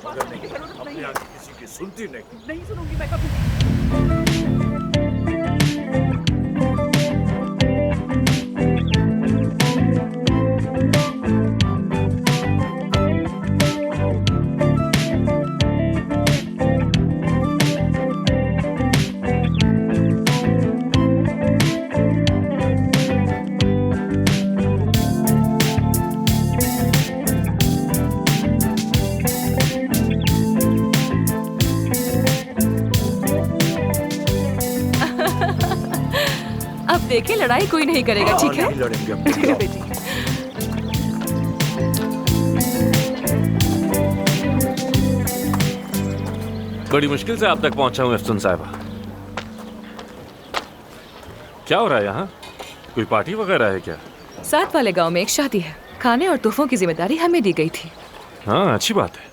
मगर नहीं, अपने आगे किसी की सुनती नहीं। नहीं सुनूंगी मैं कभी। अब देखे लड़ाई कोई नहीं करेगा, ठीक है? नहीं लड़ेंगे अब। ठीक है बेटी। बड़ी मुश्किल से आप तक पहुंचा हूं अफसुन साहिबा। क्या हो रहा है यहाँ? कोई पार्टी वगैरह है क्या? साथ वाले गांव में एक शादी है। खाने और तोहफों की जिम्मेदारी हमें दी गई थी। हाँ, अच्छी बात है।